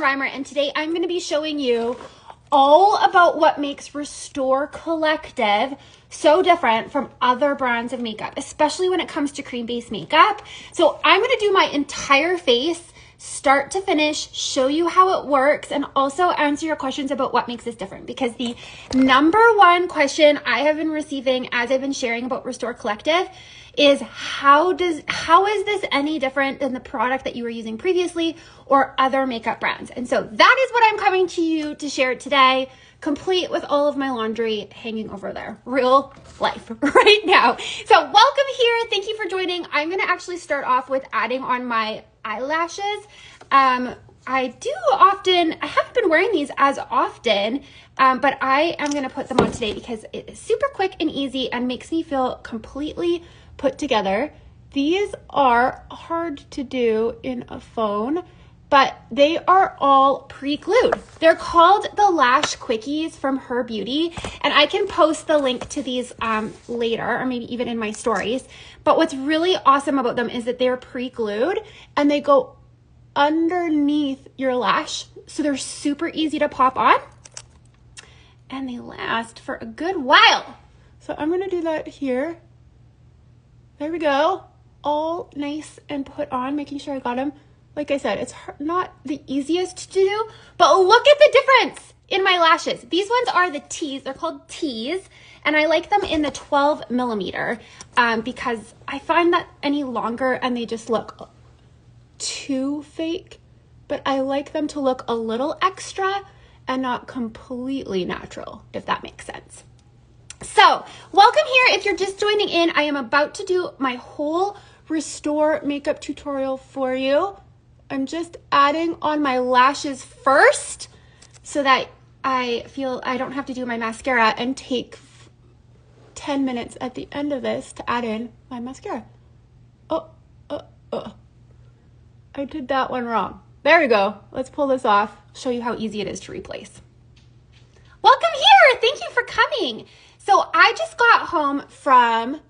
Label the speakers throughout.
Speaker 1: Primer, and today I'm going to be showing you all about what makes Restore Collective so different from other brands of makeup, especially when it comes to cream-based makeup. So I'm going to do my entire face, start to finish, show you how it works, and also answer your questions about what makes this different. Because the number one question I have been receiving as I've been sharing about Restore Collective is how is this any different than the product that you were using previously or other makeup brands? And so that is what I'm coming to you to share today, complete with all of my laundry hanging over there, real life right now. So welcome here. Thank you for joining. I'm going to actually start off with adding on my eyelashes. I haven't been wearing these as often, but I am going to put them on today because it is super quick and easy and makes me feel completely put together. These are hard to do in a phone, but they are all pre-glued. They're called the Lash Quickies from Her Beauty, and I can post the link to these later, or maybe even in my stories. But what's really awesome about them is that they're pre-glued and they go underneath your lash, so they're super easy to pop on and they last for a good while. So I'm gonna do that here. There we go, all nice and put on, making sure I got them. Like I said, it's not the easiest to do, but look at the difference in my lashes. These ones are the T's, they're called T's, and I like them in the 12 millimeter because I find that any longer and they just look too fake, but I like them to look a little extra and not completely natural, if that makes sense. So welcome here. If you're just joining in, I am about to do my whole Restore makeup tutorial for you. I'm just adding on my lashes first so that I feel I don't have to do my mascara and take 10 minutes at the end of this to add in my mascara. I did that one wrong. There we go. Let's pull this off, show you how easy it is to replace. Welcome here. Thank you for coming. So I just got home from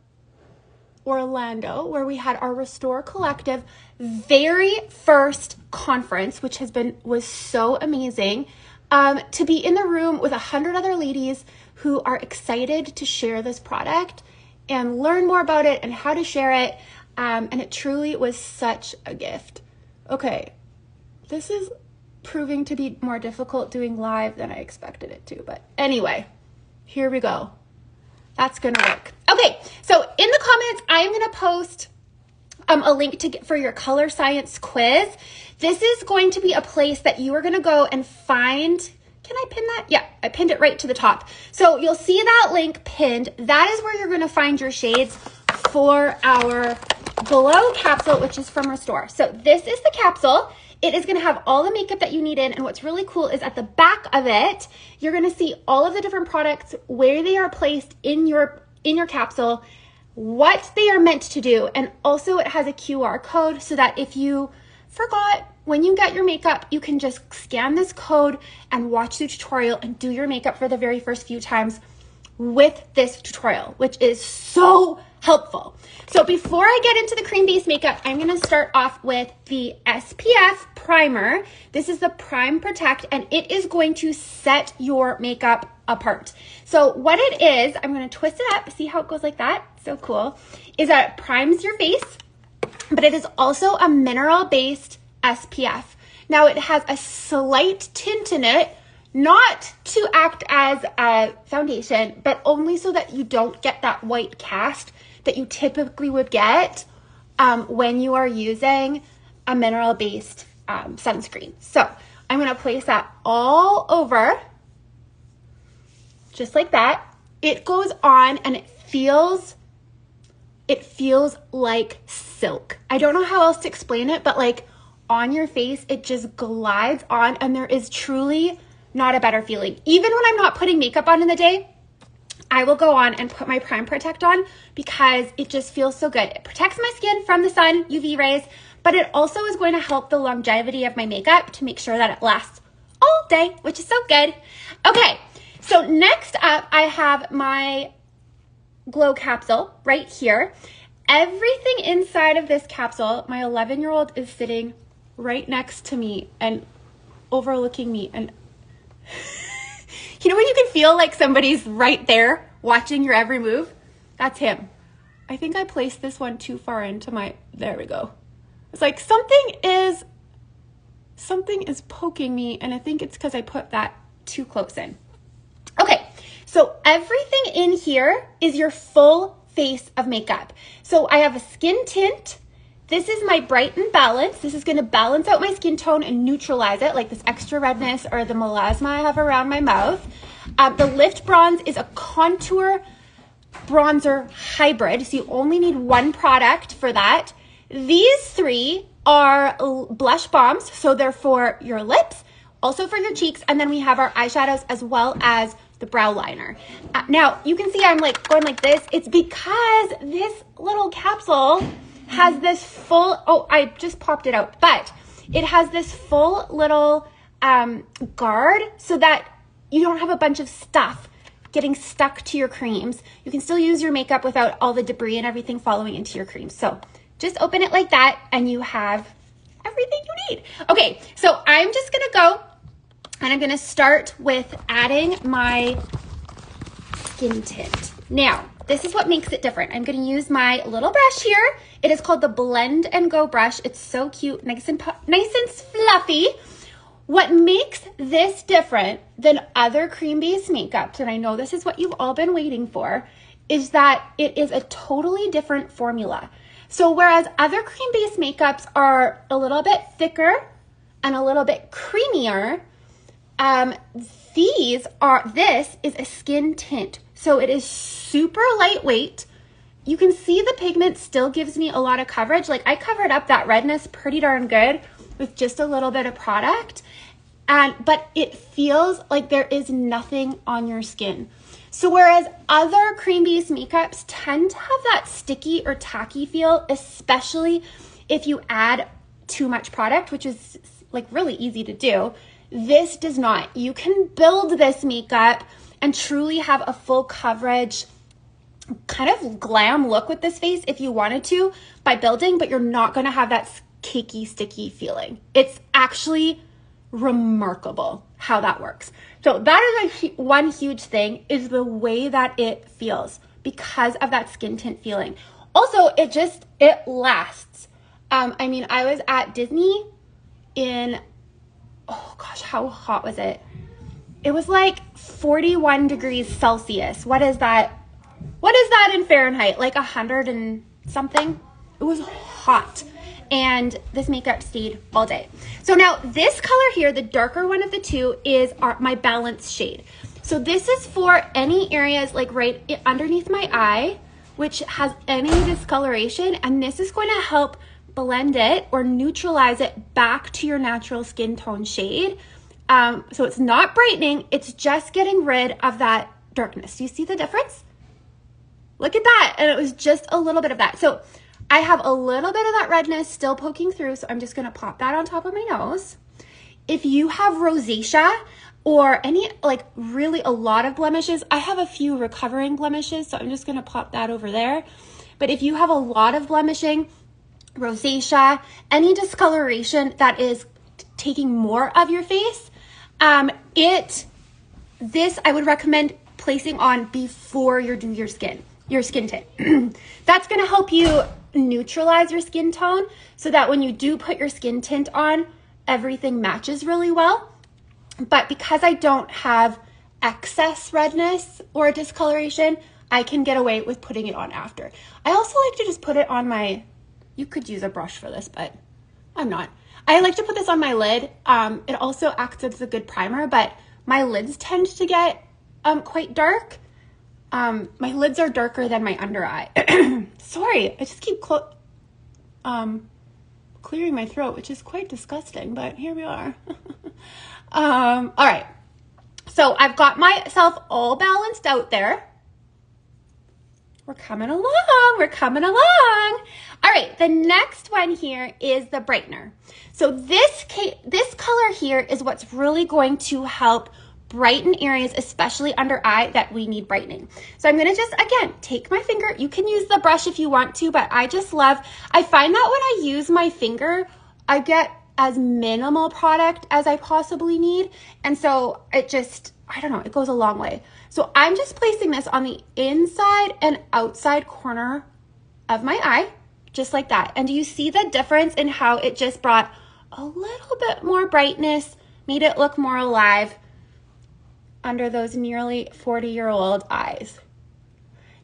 Speaker 1: Orlando where we had our Restore Collective very first conference, which was so amazing, to be in the room with 100 other ladies who are excited to share this product and learn more about it and how to share it. And it truly was such a gift. Okay, this is proving to be more difficult doing live than I expected it to, but anyway, here we go. That's gonna work. Okay, so in the comments, I'm gonna post a link for your color science quiz. This is going to be a place that you are gonna go and find. Can I pin that? Yeah, I pinned it right to the top. So you'll see that link pinned. That is where you're gonna find your shades for our Glow capsule, which is from Restore. So this is the capsule. It is going to have all the makeup that you need in, and what's really cool is at the back of it, you're going to see all of the different products, where they are placed in your capsule, what they are meant to do, and also it has a QR code so that if you forgot when you get your makeup, you can just scan this code and watch the tutorial and do your makeup for the very first few times with this tutorial, which is so helpful. So before I get into the cream-based makeup, I'm going to start off with the SPF primer. This is the Prime Protect, and it is going to set your makeup apart. So what it is, I'm going to twist it up, see how it goes like that, so cool, is that it primes your face, but it is also a mineral-based SPF. Now it has a slight tint in it, not to act as a foundation, but only so that you don't get that white cast that you typically would get when you are using a mineral-based sunscreen. So I'm going to place that all over, just like that. It goes on and it feels like silk. I don't know how else to explain it, but like on your face, it just glides on, and there is truly not a better feeling. Even when I'm not putting makeup on in the day, I will go on and put my Prime Protect on because it just feels so good. It protects my skin from the sun, UV rays, but it also is going to help the longevity of my makeup to make sure that it lasts all day, which is so good. Okay, so next up, I have my Glow capsule right here. Everything inside of this capsule, my 11-year-old is sitting right next to me, and overlooking me. And you know when you can feel like somebody's right there watching your every move? That's him. I think I placed this one too far into my, there we go. It's like something is poking me, and I think it's because I put that too close in. Okay, so everything in here is your full face of makeup. So I have a skin tint. This is my Brighten Balance. This is going to balance out my skin tone and neutralize it, like this extra redness or the melasma I have around my mouth. The Lift Bronze is a contour bronzer hybrid, so you only need one product for that. These three are blush bombs, so they're for your lips, also for your cheeks, and then we have our eyeshadows as well as the brow liner. Now, you can see I'm like going like this. It's because this little capsule has this full, oh, I just popped it out, but it has this full little guard so that you don't have a bunch of stuff getting stuck to your creams. You can still use your makeup without all the debris and everything following into your creams. So just open it like that and you have everything you need. Okay, so I'm just gonna go and I'm gonna start with adding my skin tint. Now, this is what makes it different. I'm gonna use my little brush here. It is called the Blend and Go brush. It's so cute, nice and fluffy. What makes this different than other cream-based makeups, and I know this is what you've all been waiting for, is that it is a totally different formula. So whereas other cream-based makeups are a little bit thicker and a little bit creamier, this is a skin tint. So it is super lightweight. You can see the pigment still gives me a lot of coverage. Like I covered up that redness pretty darn good with just a little bit of product. But it feels like there is nothing on your skin. So whereas other cream-based makeups tend to have that sticky or tacky feel, especially if you add too much product, which is like really easy to do, this does not. You can build this makeup and truly have a full coverage kind of glam look with this face if you wanted to by building, but you're not going to have that cakey, sticky feeling. It's actually remarkable how that works. So that is one huge thing, is the way that it feels because of that skin tint feeling. Also, it lasts. I mean, I was at Disney in, oh gosh, how hot was it? It was like 41 degrees Celsius. What is that? What is that in Fahrenheit? Like 100 and something? It was hot. And this makeup stayed all day. So now this color here, the darker one of the two, is my Balance shade. So this is for any areas like right underneath my eye, which has any discoloration, and this is going to help blend it or neutralize it back to your natural skin tone shade. So it's not brightening, it's just getting rid of that darkness. Do you see the difference? Look at that, and it was just a little bit of that. So I have a little bit of that redness still poking through, so I'm just gonna pop that on top of my nose. If you have rosacea or any, like really a lot of blemishes, I have a few recovering blemishes, so I'm just gonna pop that over there. But if you have a lot of blemishing, rosacea, any discoloration that is taking more of your face, this I would recommend placing on before you do your skin tint. That's gonna help you neutralize your skin tone so that when you do put your skin tint on, everything matches really well. But because I don't have excess redness or discoloration, I can get away with putting it on after. I also like to just put it on my, you could use a brush for this, but I'm not. I like to put this on my lid. It also acts as a good primer, but my lids tend to get quite dark. My lids are darker than my under eye. Sorry, I just keep clearing my throat, which is quite disgusting, but here we are. All right, so I've got myself all balanced out there. We're coming along. All right, the next one here is the brightener. So this color here is what's really going to help brighten areas, especially under eye, that we need brightening. So I'm gonna just, again, take my finger. You can use the brush if you want to, but I find that when I use my finger, I get as minimal product as I possibly need. And so it just, I don't know, it goes a long way. So I'm just placing this on the inside and outside corner of my eye, just like that. And do you see the difference in how it just brought a little bit more brightness, made it look more alive under those nearly 40-year-old eyes?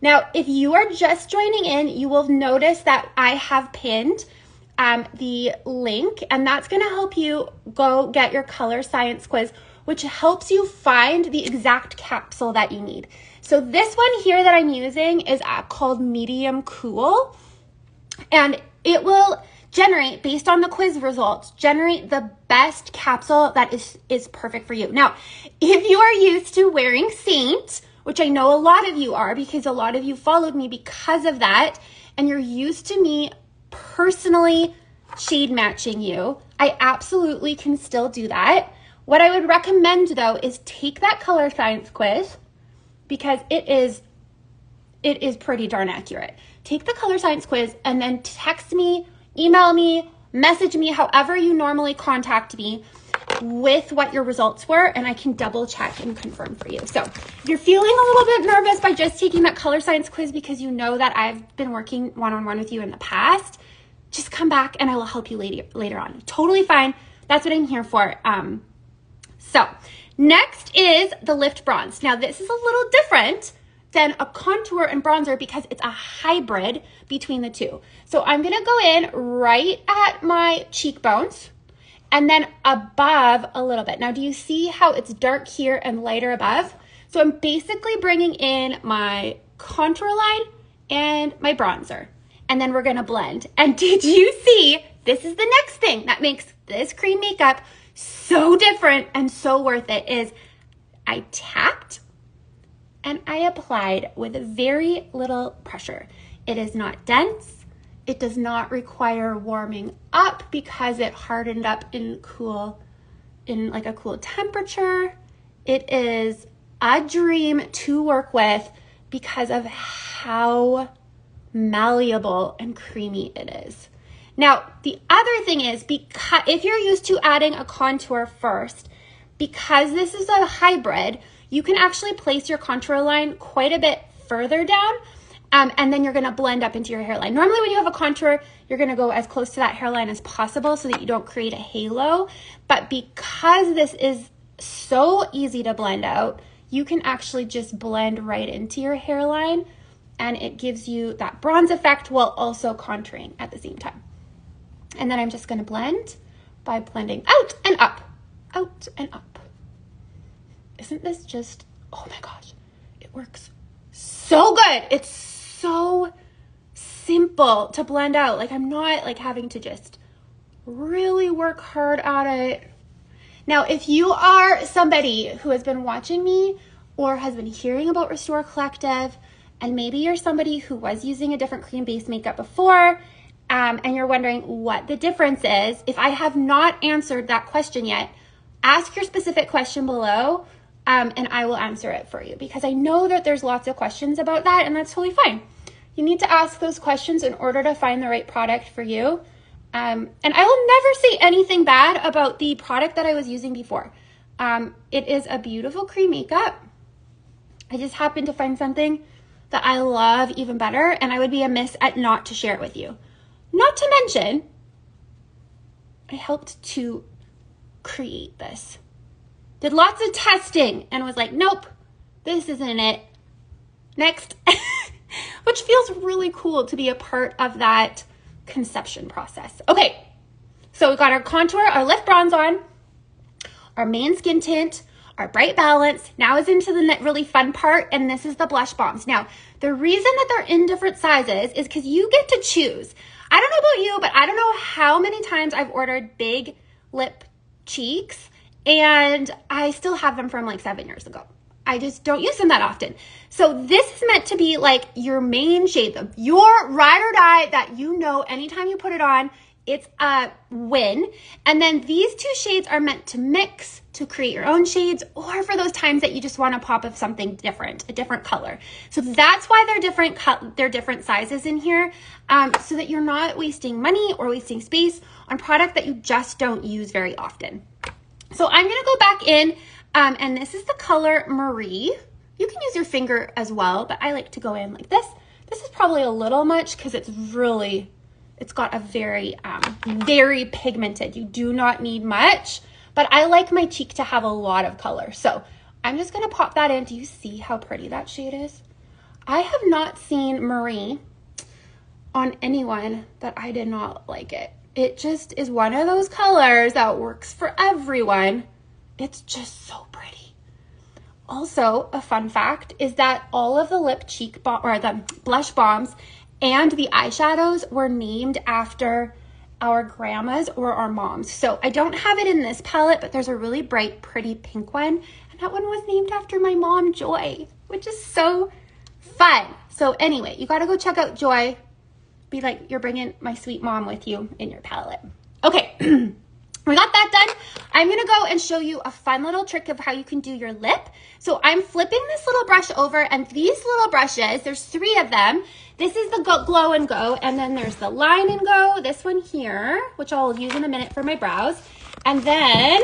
Speaker 1: Now, if you are just joining in, you will notice that I have pinned the link, and that's going to help you go get your color science quiz, which helps you find the exact capsule that you need. So this one here that I'm using is called Medium Cool, and it will generate, based on the quiz results, generate the best capsule that is perfect for you. Now, if you are used to wearing Saint, which I know a lot of you are because a lot of you followed me because of that, and you're used to me personally shade matching you, I absolutely can still do that. What I would recommend though is take that color science quiz, because it is pretty darn accurate. Take the color science quiz and then text me, email me, message me, however you normally contact me, with what your results were, and I can double check and confirm for you. So if you're feeling a little bit nervous by just taking that color science quiz because you know that I've been working one-on-one with you in the past, just come back and I will help you later on. Totally fine. That's what I'm here for. So next is the Lift Bronze. Now this is a little different than a contour and bronzer because it's a hybrid between the two. So I'm gonna go in right at my cheekbones and then above a little bit. Now, do you see how it's dark here and lighter above? So I'm basically bringing in my contour line and my bronzer, and then we're gonna blend. And did you see, this is the next thing that makes this cream makeup so different and so worth it, is I tapped and I applied with very little pressure. It is not dense. It does not require warming up because it hardened up in like a cool temperature. It is a dream to work with because of how malleable and creamy it is. Now, the other thing is, because if you're used to adding a contour first, because this is a hybrid, you can actually place your contour line quite a bit further down. And then you're gonna blend up into your hairline. Normally when you have a contour, you're gonna go as close to that hairline as possible so that you don't create a halo. But because this is so easy to blend out, you can actually just blend right into your hairline, and it gives you that bronze effect while also contouring at the same time. And then I'm just gonna blend by blending out and up, out and up. Isn't this just, oh my gosh, it works so good. It's so simple to blend out. Like, I'm not like having to just really work hard at it. Now, if you are somebody who has been watching me or has been hearing about Restore Collective, and maybe you're somebody who was using a different cream-based makeup before, and you're wondering what the difference is, if I have not answered that question yet, ask your specific question below, and I will answer it for you, because I know that there's lots of questions about that, and that's totally fine. You need to ask those questions in order to find the right product for you. And I will never say anything bad about the product that I was using before. It is a beautiful cream makeup. I just happened to find something that I love even better, and I would be amiss at not to share it with you. Not to mention, I helped to create this. Did lots of testing and was like, nope, this isn't it. Next. Which feels really cool to be a part of that conception process. Okay, so we've got our contour, our lift bronze on, our main skin tint, our bright balance. Now is into the really fun part, and this is the blush bombs. Now, the reason that they're in different sizes is because you get to choose. I don't know about you, but I don't know how many times I've ordered big lip cheeks, and I still have them from like 7 years ago. I just don't use them that often. So this is meant to be like your main shade, your ride or die that you know anytime you put it on, it's a win. And then these two shades are meant to mix to create your own shades, or for those times that you just want a pop of something different, a different color. So that's why they're different sizes in here, so that you're not wasting money or wasting space on product that you just don't use very often. So I'm gonna go back in, and this is the color Marie. You can use your finger as well, but I like to go in like this. This is probably a little much because it's got a very, very pigmented. You do not need much, but I like my cheek to have a lot of color. So I'm just gonna pop that in. Do you see how pretty that shade is? I have not seen Marie on anyone that I did not like it. It just is one of those colors that works for everyone. It's just so pretty. Also, a fun fact is that all of the the blush bombs and the eyeshadows were named after our grandmas or our moms. So I don't have it in this palette, but there's a really bright, pretty pink one. And that one was named after my mom, Joy, which is so fun. So anyway, you gotta go check out Joy. Be like, you're bringing my sweet mom with you in your palette. Okay, we got that done. I'm gonna go and show you a fun little trick of how you can do your lip. So I'm flipping this little brush over, and these little brushes, there's 3 of them. This is the Glow and Go, and then there's the Line and Go, this one here, which I'll use in a minute for my brows. And then,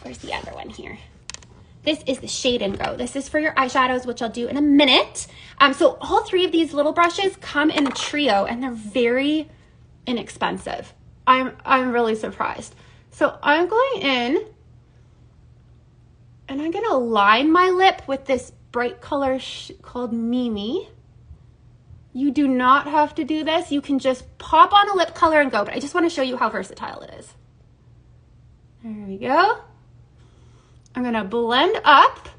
Speaker 1: where's the other one here? This is the Shade and Go. This is for your eyeshadows, which I'll do in a minute. So all 3 of these little brushes come in a trio, and they're very inexpensive. I'm really surprised. So I'm going in, and I'm gonna line my lip with this bright color called Mimi. You do not have to do this. You can just pop on a lip color and go, but I just wanna show you how versatile it is. There we go. I'm gonna blend up.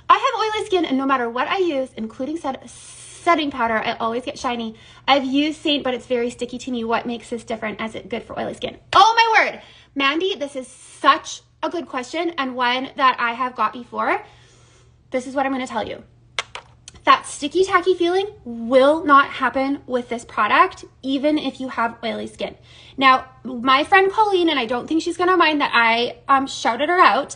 Speaker 1: I have oily skin, and no matter what I use, including setting powder, I always get shiny. I've used Saint, but it's very sticky to me. What makes this different? As it good for oily skin? Oh my word, Mandy, this is such a good question, and one that I have got before. This is what I'm gonna tell you. That sticky tacky feeling will not happen with this product, even if you have oily skin. Now, my friend Colleen, and I don't think she's gonna mind that I shouted her out,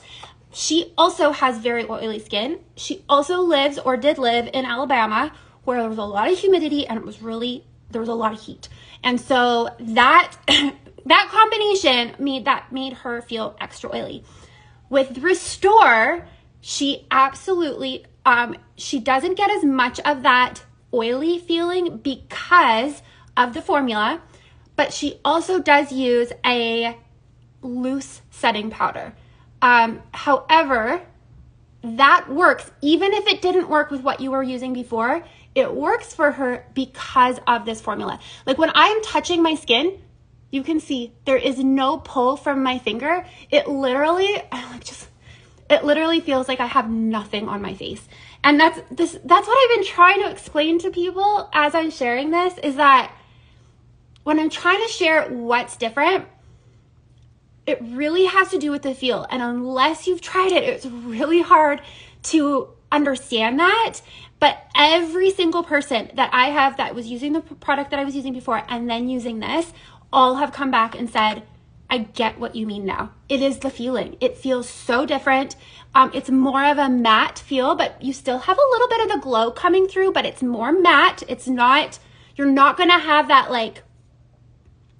Speaker 1: she also has very oily skin. She also lives, or did live, in Alabama, where there was a lot of humidity and there was a lot of heat. And so that that combination made her feel extra oily. With Restore, she absolutely she doesn't get as much of that oily feeling because of the formula, but she also does use a loose setting powder. However, that works. Even if it didn't work with what you were using before, it works for her because of this formula. Like when I'm touching my skin, you can see there is no pull from my finger. It literally feels like I have nothing on my face. And that's what I've been trying to explain to people as I'm sharing this, is that when I'm trying to share what's different, it really has to do with the feel. And unless you've tried it, it's really hard to understand that. But every single person that I have that was using the product that I was using before and then using this, all have come back and said, I get what you mean now. It is the feeling. It feels so different. It's more of a matte feel, but you still have a little bit of the glow coming through, but it's more matte. It's not, you're not gonna have that, like,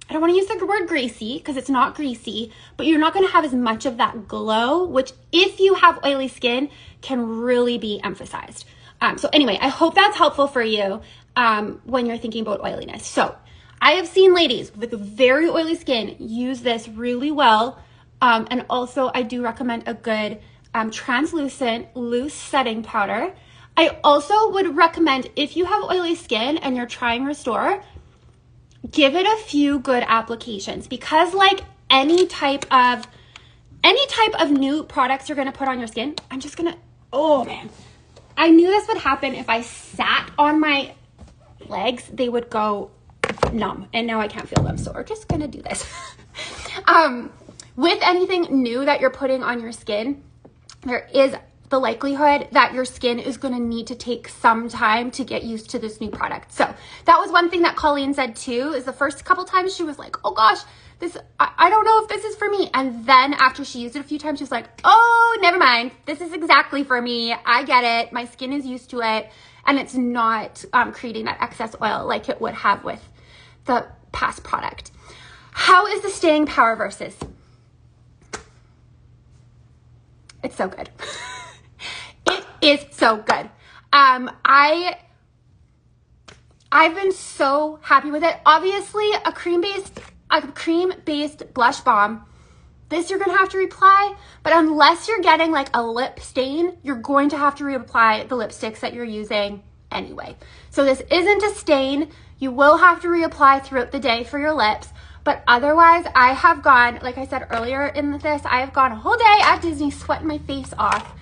Speaker 1: I don't wanna use the word greasy because it's not greasy, but you're not gonna have as much of that glow, which if you have oily skin can really be emphasized. So anyway, I hope that's helpful for you when you're thinking about oiliness. So I have seen ladies with very oily skin use this really well. And also I do recommend a good translucent loose setting powder. I also would recommend, if you have oily skin and you're trying Restore, give it a few good applications, because like any type of new products you're gonna put on your skin, oh man, I knew this would happen. If I sat on my legs, they would go numb, and now I can't feel them. So we're just gonna do this. With anything new that you're putting on your skin, there is the likelihood that your skin is going to need to take some time to get used to this new product. So that was one thing that Colleen said too, is the first couple times she was like, oh gosh, I don't know if this is for me. And then after she used it a few times, she was like, oh, never mind. This is exactly for me. I get it. My skin is used to it. And it's not creating that excess oil like it would have with the past product. How is the staying power versus? It's so good. It is so good. I've been so happy with it. Obviously, a cream-based blush balm, this you're gonna have to reapply, but unless you're getting like a lip stain, you're going to have to reapply the lipsticks that you're using anyway. So this isn't a stain. You will have to reapply throughout the day for your lips, but otherwise I have gone, like I said earlier in this, I have gone a whole day at Disney sweating my face off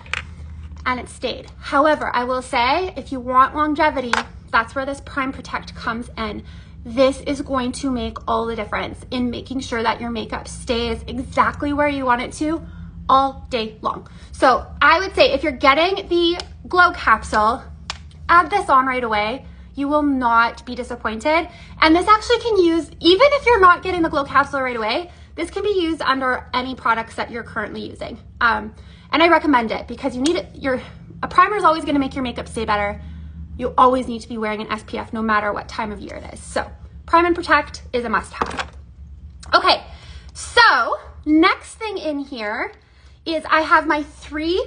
Speaker 1: and it stayed. However, I will say if you want longevity, that's where this Prime Protect comes in. This is going to make all the difference in making sure that your makeup stays exactly where you want it to all day long. So I would say if you're getting the Glow Capsule, add this on right away. You will not be disappointed. And this actually can use, even if you're not getting the Glow Capsule right away, this can be used under any products that you're currently using. And I recommend it because you need it. A primer is always gonna make your makeup stay better. You always need to be wearing an SPF no matter what time of year it is. So Prime and Protect is a must-have. Okay, so next thing in here is I have my 3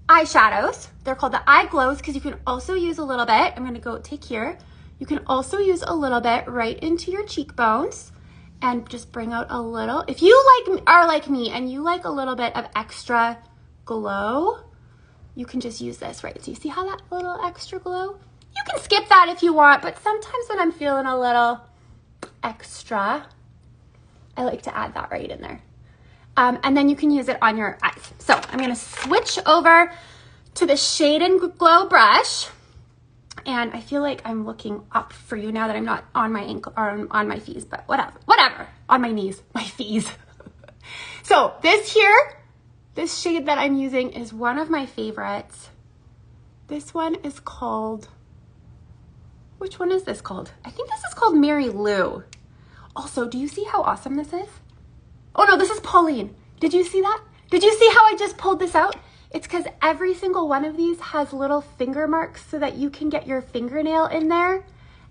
Speaker 1: eyeshadows. They're called the Eye Glows because you can also use a little bit. I'm gonna go take here. You can also use a little bit right into your cheekbones and just bring out a little. If you are like me and you like a little bit of extra glow, you can just use this, right? So you see how that little extra glow? You can skip that if you want, but sometimes when I'm feeling a little extra, I like to add that right in there. And then you can use it on your eyes. So I'm gonna switch over to the Shade and Glow brush. And I feel like I'm looking up for you now that I'm not on my ankle or on my fees, but whatever, on my knees, my fees. So this shade that I'm using is one of my favorites. This one is called, which one is this called? I think this is called Mary Lou. Also, do you see how awesome this is? Oh no, this is Pauline. Did you see that? Did you see how I just pulled this out? It's because every single one of these has little finger marks so that you can get your fingernail in there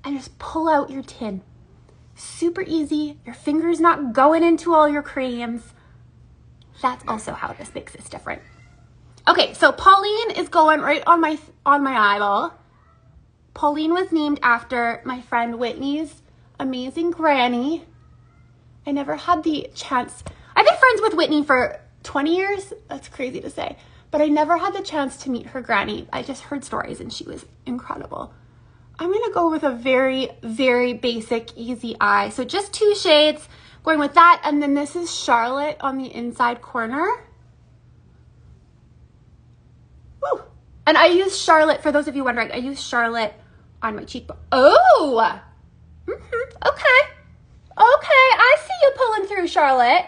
Speaker 1: and just pull out your tin. Super easy. Your finger's not going into all your creams. That's also how this makes this different. Okay, so Pauline is going right on my eyeball. Pauline was named after my friend Whitney's amazing granny. I never had the chance. I've been friends with Whitney for 20 years. That's crazy to say. But I never had the chance to meet her granny. I just heard stories and she was incredible. I'm gonna go with a very, very basic, easy eye. So just 2 shades, going with that. And then this is Charlotte on the inside corner. Woo. And I use Charlotte, for those of you wondering, I use Charlotte on my cheekbone. Oh, okay. Okay, I see you pulling through, Charlotte.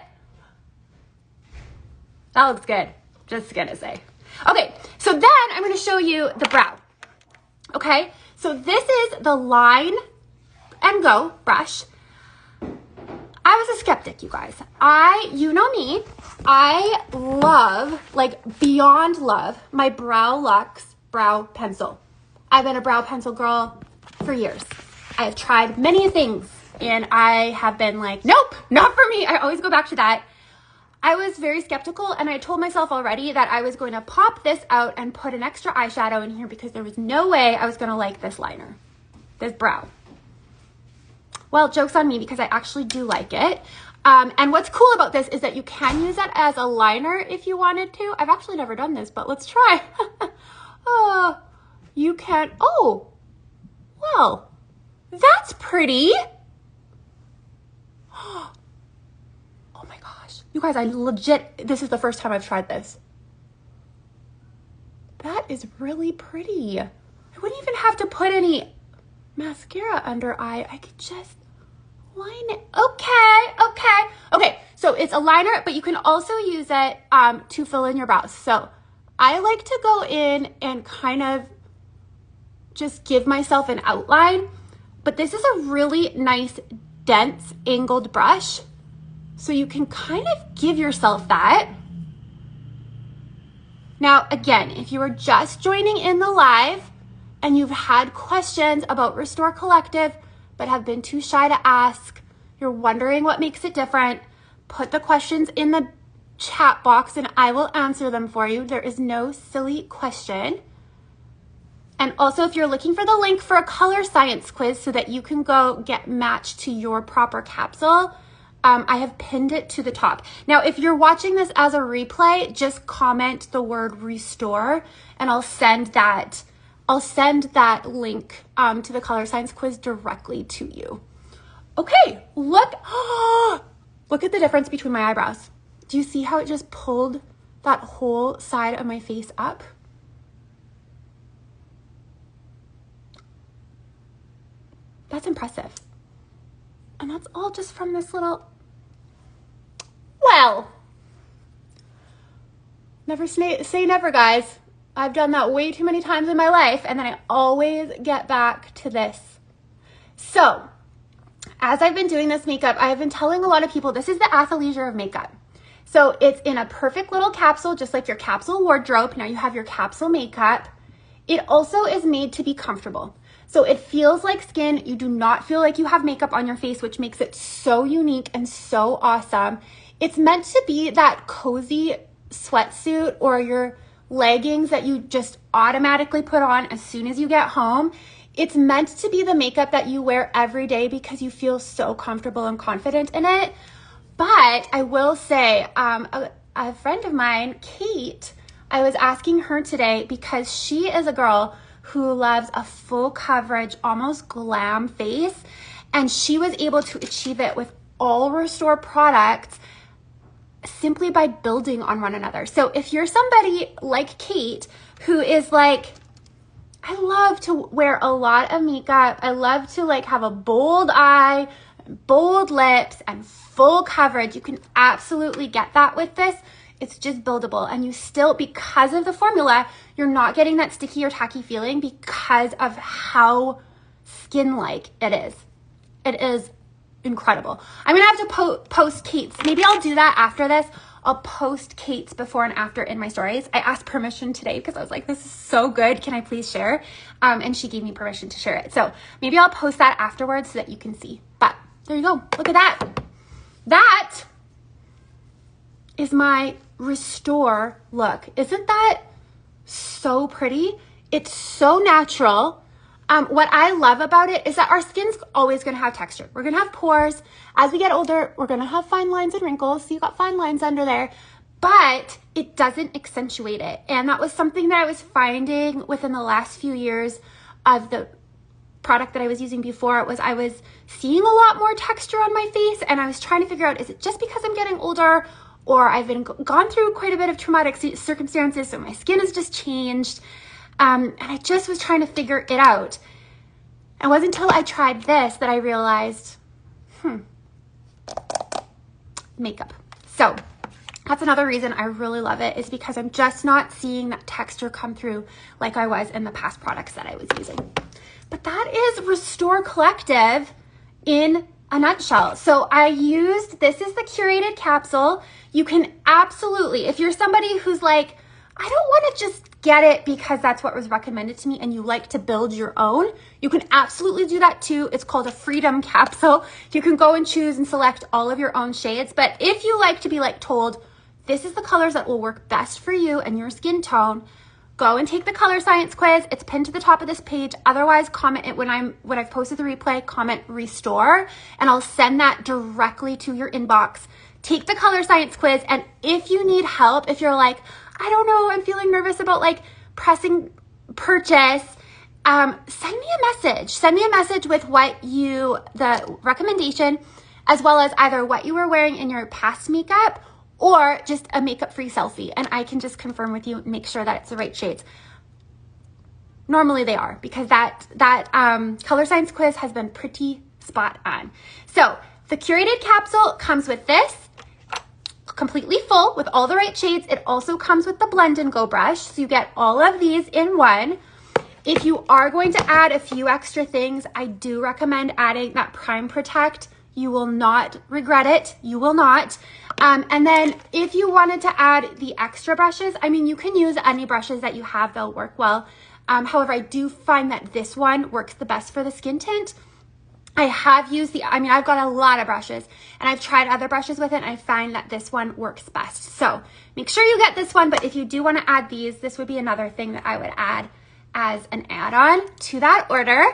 Speaker 1: That looks good, just gonna say. Okay, so then I'm gonna show you the brow. Okay, so this is the Line and Go brush. I was a skeptic, you guys. You know me, I love, like beyond love, my Brow Luxe brow pencil. I've been a brow pencil girl for years. I have tried many things and I have been like, nope, not for me. I always go back to that. I was very skeptical and I told myself already that I was going to pop this out and put an extra eyeshadow in here because there was no way I was going to like this liner, this brow. Well, joke's on me because I actually do like it. And what's cool about this is that you can use it as a liner if you wanted to. I've actually never done this, but let's try. You can, oh, well, that's pretty. Oh my gosh. You guys, I legit, this is the first time I've tried this. That is really pretty. I wouldn't even have to put any mascara under eye. I could just line it. Okay. So it's a liner, but you can also use it to fill in your brows. So I like to go in and kind of just give myself an outline, but this is a really nice, dense, angled brush. So you can kind of give yourself that. Now, again, if you are just joining in the live and you've had questions about Restore Collective, but have been too shy to ask, you're wondering what makes it different, put the questions in the chat box and I will answer them for you. There is no silly question. And also, if you're looking for the link for a color science quiz so that you can go get matched to your proper capsule, I have pinned it to the top. Now, if you're watching this as a replay, just comment the word restore and I'll send that link to the color science quiz directly to you. Okay, look at the difference between my eyebrows. Do you see how it just pulled that whole side of my face up? That's impressive. And that's all just from this little, well, never say never, guys. I've done that way too many times in my life, and then I always get back to this. So, as I've been doing this makeup, I have been telling a lot of people this is the athleisure of makeup. So it's in a perfect little capsule, just like your capsule wardrobe. Now you have your capsule makeup. It also is made to be comfortable. So it feels like skin. You do not feel like you have makeup on your face, which makes it so unique and so awesome. It's meant to be that cozy sweatsuit or your leggings that you just automatically put on as soon as you get home. It's meant to be the makeup that you wear every day because you feel so comfortable and confident in it. But I will say, a friend of mine, Kate, I was asking her today because she is a girl who loves a full coverage, almost glam face, and she was able to achieve it with all Restore products simply by building on one another. So if you're somebody like Kate who is like, I love to wear a lot of makeup, I love to like have a bold eye, bold lips, and full coverage, you can absolutely get that with this. It's just buildable, and you still, because of the formula, you're not getting that sticky or tacky feeling because of how skin-like it is. It is incredible. I'm gonna have to post Kate's. Maybe I'll do that after this. I'll post Kate's before and after in my stories. I asked permission today because I was like, this is so good. Can I please share? And she gave me permission to share it. So maybe I'll post that afterwards so that you can see. But there you go. Look at that. That is my Restore look. Isn't that so pretty? It's so natural. What I love about it is that our skin's always going to have texture. We're going to have pores. As we get older, we're going to have fine lines and wrinkles. So you got fine lines under there, but it doesn't accentuate it. And that was something that I was finding within the last few years of the product that I was using before. It was I was seeing a lot more texture on my face, and I was trying to figure out, is it just because I'm getting older, or I've gone through quite a bit of traumatic circumstances, so my skin has just changed. And I just was trying to figure it out. It wasn't until I tried this that I realized, makeup. So that's another reason I really love it, is because I'm just not seeing that texture come through like I was in the past products that I was using. But that is Restore Collective in a nutshell. So this is the curated capsule. You can absolutely, if you're somebody who's like, I don't want to just get it because that's what was recommended to me, and you like to build your own, you can absolutely do that too. It's called a freedom capsule. You can go and choose and select all of your own shades. But if you like to be like told, this is the colors that will work best for you and your skin tone, go and take the color science quiz. It's pinned to the top of this page. Otherwise, comment it when I've posted the replay, comment Restore, and I'll send that directly to your inbox. Take the color science quiz, and if you need help, if you're like, I don't know, I'm feeling nervous about like pressing purchase, send me a message. Send me a message with the recommendation, as well as either what you were wearing in your past makeup or just a makeup-free selfie, and I can just confirm with you and make sure that it's the right shades. Normally they are, because that color science quiz has been pretty spot on. So the curated capsule comes with this. completely full with all the right shades. It also comes with the blend and go brush. So you get all of these in one. If you are going to add a few extra things, I do recommend adding that Prime Protect. You will not regret it. You will not. And then if you wanted to add the extra brushes, I mean, you can use any brushes that you have. They'll work well. However, I do find that this one works the best for the skin tint. I have used I've got a lot of brushes and I've tried other brushes with it and I find that this one works best. So make sure you get this one, but if you do want to add these, this would be another thing that I would add as an add-on to that order.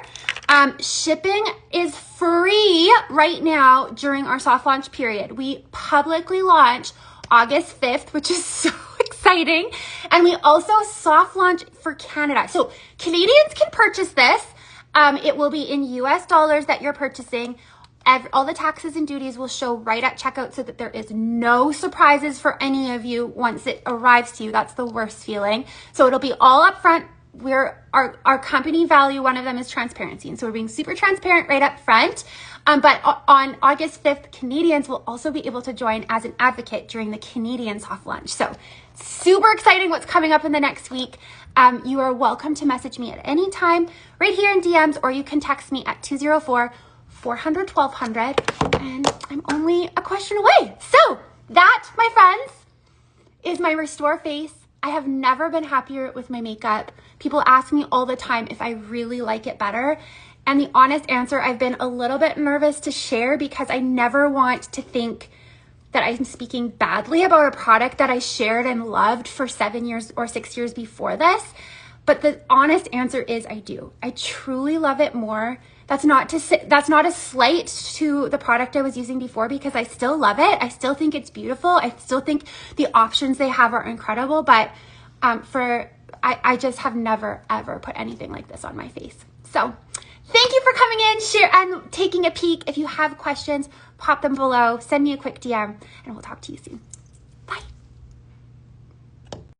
Speaker 1: Shipping is free right now during our soft launch period. We publicly launch August 5th, which is so exciting. And we also soft launch for Canada. So Canadians can purchase this. It will be in US dollars that you're purchasing. All the taxes and duties will show right at checkout so that there is no surprises for any of you once it arrives to you. That's the worst feeling. So it'll be all up front. Our company value, one of them is transparency. And so we're being super transparent right up front. But on August 5th, Canadians will also be able to join as an advocate during the Canadian soft launch. So super exciting what's coming up in the next week. You are welcome to message me at any time right here in DMs, or you can text me at 204-400-1200, and I'm only a question away. So that, my friends, is my Restore face. I have never been happier with my makeup. People ask me all the time if I really like it better. And the honest answer, I've been a little bit nervous to share because I never want to think that I'm speaking badly about a product that I shared and loved for 7 years or 6 years before this. But the honest answer is I do. I truly love it more. That's not a slight to the product I was using before, because I still love it. I still think it's beautiful. I still think the options they have are incredible. But I just have never, ever put anything like this on my face. So thank you for coming in, share, and taking a peek. If you have questions, pop them below. Send me a quick DM, and we'll talk to you soon.